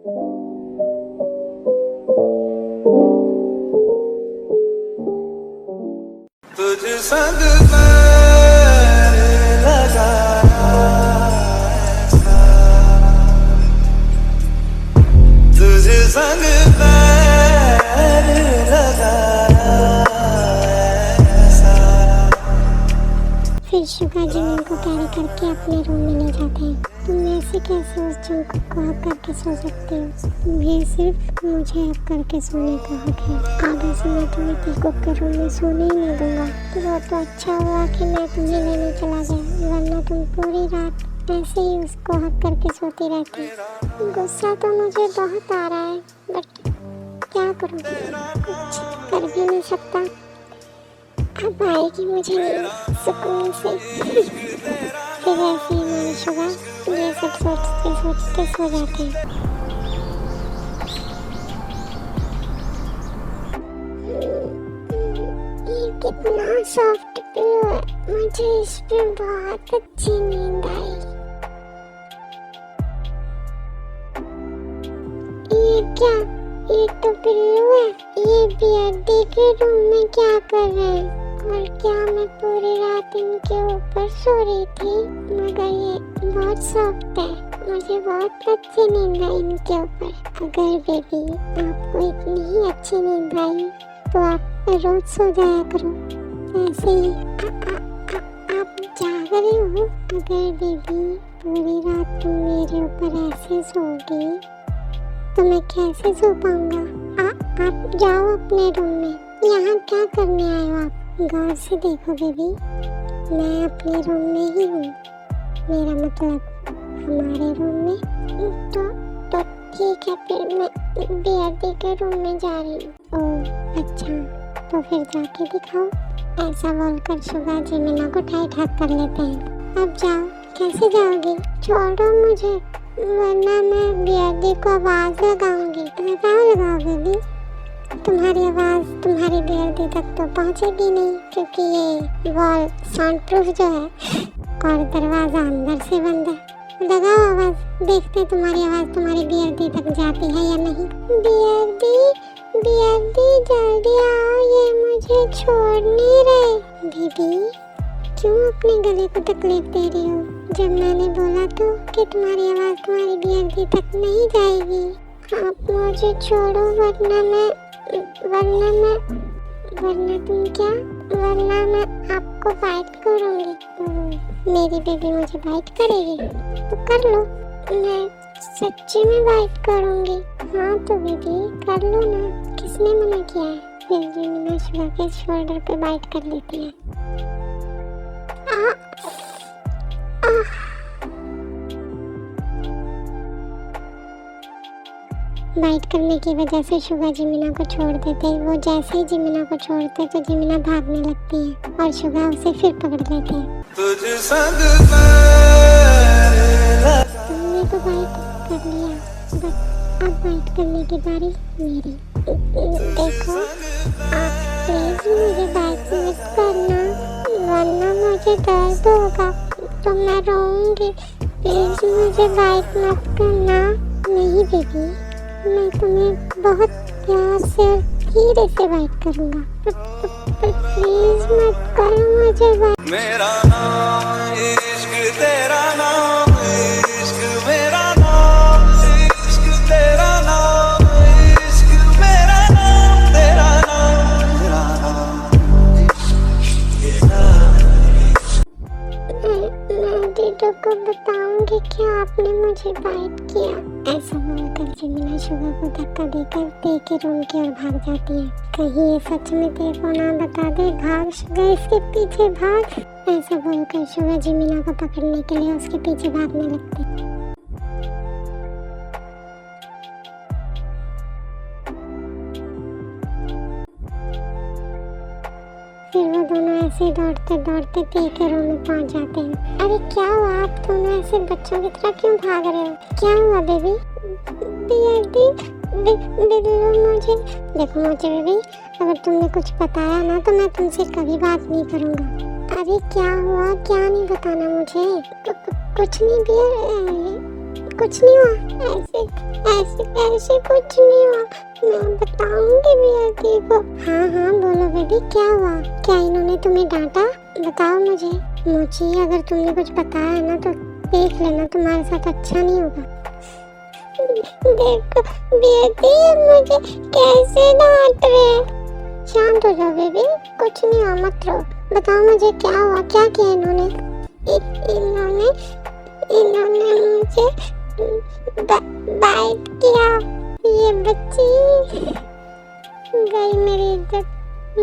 तुझ संग पैर लगाया ऐसा, तुझ संग पैर लगाया ऐसा। फिर शुगा जिमिन को कैरी करके अपने रूम में ले जाते हैं। तुम ऐसे कैसे उस जंकुक को हक करके सो सकते हो? ये सिर्फ मुझे हक करके सोने का हक है। आगे से मैं तुम्हें टीकुक के रूम में सोने ही नहीं दूंगा। तो अच्छा हुआ कि मैं तुम्हें लेने चला गया, वरना तुम पूरी रात ऐसे ही उसको हक करके सोती रहती। गुस्सा तो मुझे बहुत आ रहा है, बट क्या करूँ, कुछ कर भी नहीं सकता। अब आएगी मुझे नींद सुकून से। फिर ऐसे ही मैंने शुगा ये सब सोचते सोचते सो जाते हैं। ये कितना सॉफ्ट पिलो है, मुझे इस पे बहुत अच्छी नींद आई। ये क्या, ये तो पिल्लू है। ये बियर्डी के रूम में क्या कर रहे हैं? और क्या मैं पूरी रात इनके ऊपर सो रही थी? मगर ये बहुत सॉफ्ट है, मुझे बहुत अच्छी नींद आई इनके ऊपर। अगर बेबी आपको इतनी ही अच्छी नींद आई तो आप रोज सो जाया करो ऐसे ही। आप जाग रहे हो? अगर बेबी पूरी रात तुम मेरे ऊपर ऐसे सोओगी तो मैं कैसे सो पाऊंगा? आप जाओ अपने रूम में। यहाँ क्या करने आए हो आप? गौर से देखो बेबी, मैं अपने रूम में ही हूँ। मेरा मतलब हमारे रूम में। तो ठीक है, फिर मैं बियर्डी के रूम में जा रही हूँ। ओह अच्छा, तो फिर जाके दिखाओ। ऐसा बोलकर शुगा जिमिना को टाइट हक कर लेते हैं। अब जाओ। कैसे जाओगी? छोड़ो मुझे, वरना मैं बियर्डी को आवाज लगाऊंगी। लगाओ बेबी। तुम्हारी आवाज तुम्हारी बियर्डी तक तो पहुंचेगी नहीं, क्योंकि ये वॉल साउंड प्रूफ जो है और दरवाजा अंदर से बंद है। लगाओ आवाज, देखते तुम्हारी आवाज तुम्हारी बियर्डी तक जाती है या नहीं। बियर्डी जल्दी आओ, ये मुझे छोड़ नहीं रहे। बेबी क्यों अपने गले को तकलीफ दे रही हो? जब मैंने बोला तो कि तुम्हारी आवाज तुम्हारी बियर्डी तक नहीं जाएगी। आप मुझे छोड़ो, वरना तुम क्या? वरना मैं आपको बाइट करूंगी। मेरी बेबी मुझे बाइट करेगी तो कर लो। मैं सच्ची में बाइट करूंगी। हाँ तो बेबी कर लो ना, किसने मना किया है? फिर जिमिना शुगा के शोल्डर पे बाइट कर लेती है। बाइट करने की वजह से शुगा जिमिना को छोड़ देते हैं। वो जैसे ही जिमिना को छोड़ते तो जिमिना भागने लगती है और शुगा उसे फिर पकड़ लेते हैं। तुझ संग पैर लगाया। तुमने तो बाइट कर लिया, बट अब बाइट करने की बारी मेरी। देखो आप प्लीज मुझे बाइट मत करना, वरना मुझे दर्द होगा तो मैं रोऊंगी। प्लीज मुझे बाइट मत करना। नहीं बेबी, मैं तुम्हें बहुत प्यार से धीरे से बाइट करूंगा, पर प्लीज मत करो मुझे बाइट। मेरा नाम इश्क, तेरा नाम इश्क, मेरा नाम इश्क, तेरा नाम इश्क, मेरा नाम तेरा नाम, मेरा नाम इश्क, मैं डीडो को बताऊंगी कि आपने मुझे बाइट किया। ऐसा बोलकर जिमिना शुगा को धक्का देकर ते के रूम की ओर भाग जाती है। कहीं ये सच में ते को ना बता दे। भाग शुगा, इसके पीछे भाग। ऐसा बोलकर शुगा जिमिना को पकड़ने के लिए उसके पीछे भागने लगती है। फिर वो दोनों ऐसे दौड़ते दौड़ते ते के रूम में पहुंच जाते हैं। अरे क्या हुआ? आप दोनों ऐसे बच्चों की तरह क्यों भाग रहे हो? क्या हुआ बेबी? मुझे देखो बेबी, अगर तुमने कुछ बताया ना तो मैं तुमसे कभी बात नहीं करूँगा। अरे क्या हुआ? क्या नहीं बताना मुझे? कुछ नहीं बियर, कुछ नहीं हुआ? ऐसे ऐसे ऐसे कुछ नहीं हुआ, मैं बताऊंगी भैया दी को। हाँ हाँ बोलो बेबी, क्या हुआ? क्या इन्होंने तुम्हें डांटा? बताओ मुझे। मोची, अगर तुमने कुछ बताया ना तो देख लेना, तुम्हारे साथ अच्छा नहीं होगा। देखो बेबी मुझे कैसे डांट रहे। शांत हो जाओ बेबी, कुछ नहीं हुआ, मत रो। बताओ मुझे क्या हुआ, क्या किया इन्होंने? इन्होंने इन्होंने मुझे बाइट किया। ये बच्ची गई मेरी इज्जत।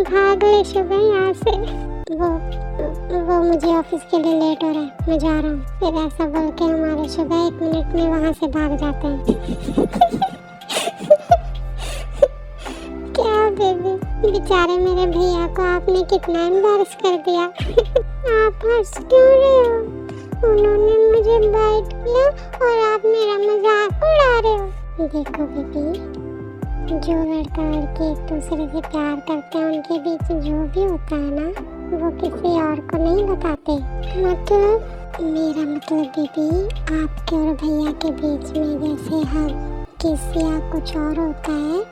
भाग ले शुभ यहाँ से। वो मुझे ऑफिस के लिए लेट हो रहा है, मैं जा रहा हूँ। फिर ऐसा बोल के हमारे शुभ 1 मिनट में वहाँ से भाग जाते हैं। क्या बेबी, बेचारे मेरे भैया को आपने कितना एम्बैरस कर दिया। आप हंस क्यों रहे हो? उन्होंने मुझे बाइट किया और आप मेरा मजाक उड़ा रहे हो। देखो बेबी, जो लड़का लड़की एक दूसरे से प्यार करते हैं उनके बीच जो भी होता है ना, वो किसी और को नहीं बताते। मतलब मेरा मतलब बेबी, आपके और भैया के बीच में जैसे हग किस या कुछ और होता है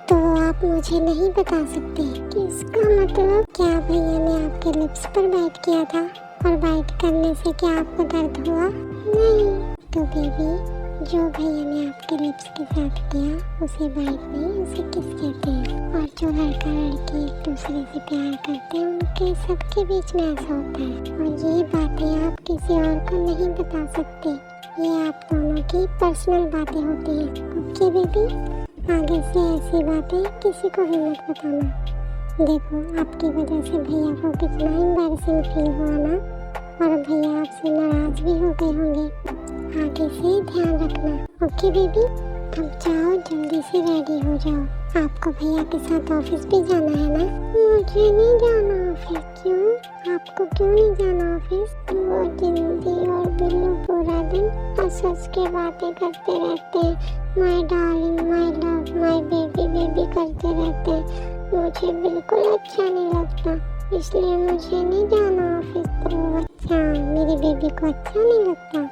तो आप मुझे नहीं बता सकते। किसका मतलब? क्या भैया ने आपके लिप्स पर बाइट किया था और बाइट करने से क्या आपको दर्द हुआ? नहीं। तो बेबी, जो भैया ने आपके लिप्स के साथ किया उसे बाइट नहीं, उसे किस कहते हैं। और जो लड़का लड़की एक दूसरे से प्यार करते हैं उनके सबके बीच में ऐसा होता है। और ये बातें आप किसी और को नहीं बता सकते, ये आप दोनों की पर्सनल बातें होती हैं। ओके बेबी, आगे से ऐसी बातें किसी को भी मत बताना। देखो आपकी वजह से भैया को कितना एम्बैरेसिंग फील हुआ ना, और भैया आपसे नाराज भी हो गए होंगे। आगे से ध्यान रखना। ओके बेबी, अब जाओ जल्दी से रेडी हो जाओ, आपको भैया के साथ ऑफिस भी जाना है ना? मुझे नहीं जाना ऑफिस। क्यों? आपको क्यों नहीं जाना ऑफिस? वो जिंदी और बिल्लू पूरा दिन हंस हंस के बातें करते रहते हैं, my darling, my love, my baby baby करते रहते हैं। मुझे बिल्कुल अच्छा नहीं लगता, इसलिए मुझे नहीं जाना ऑफिस। ओह अच्छा, मेरी बेबी को अच्छा नहीं लगता।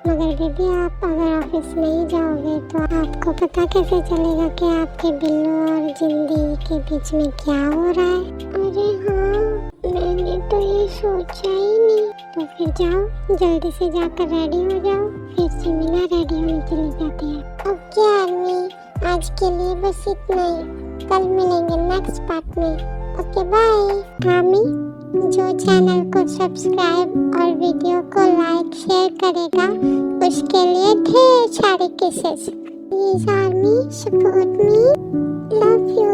मगर बेबी, आप अगर ऑफिस नहीं जाओगे तो आपको पता कैसे चलेगा कि आपके बिल्लू और जिंदी के बीच में क्या हो रहा है? अरे हाँ, मैंने तो ये सोचा ही नहीं। तो फिर जाओ, जल्दी से जाकर रेडी हो जाओ, फिर जिमिना रेडी होने के लिए जाते हैं। ओके आर्मी, आज के लिए बस इतना ही, कल मिलेंगे नेक्स्ट पार्ट में। Okay bye. आर्मी, जो चैनल को सब्सक्राइब और वीडियो को लाइक शेयर करेगा उसके लिए ढेर सारे kisses. Please army, support me, love you.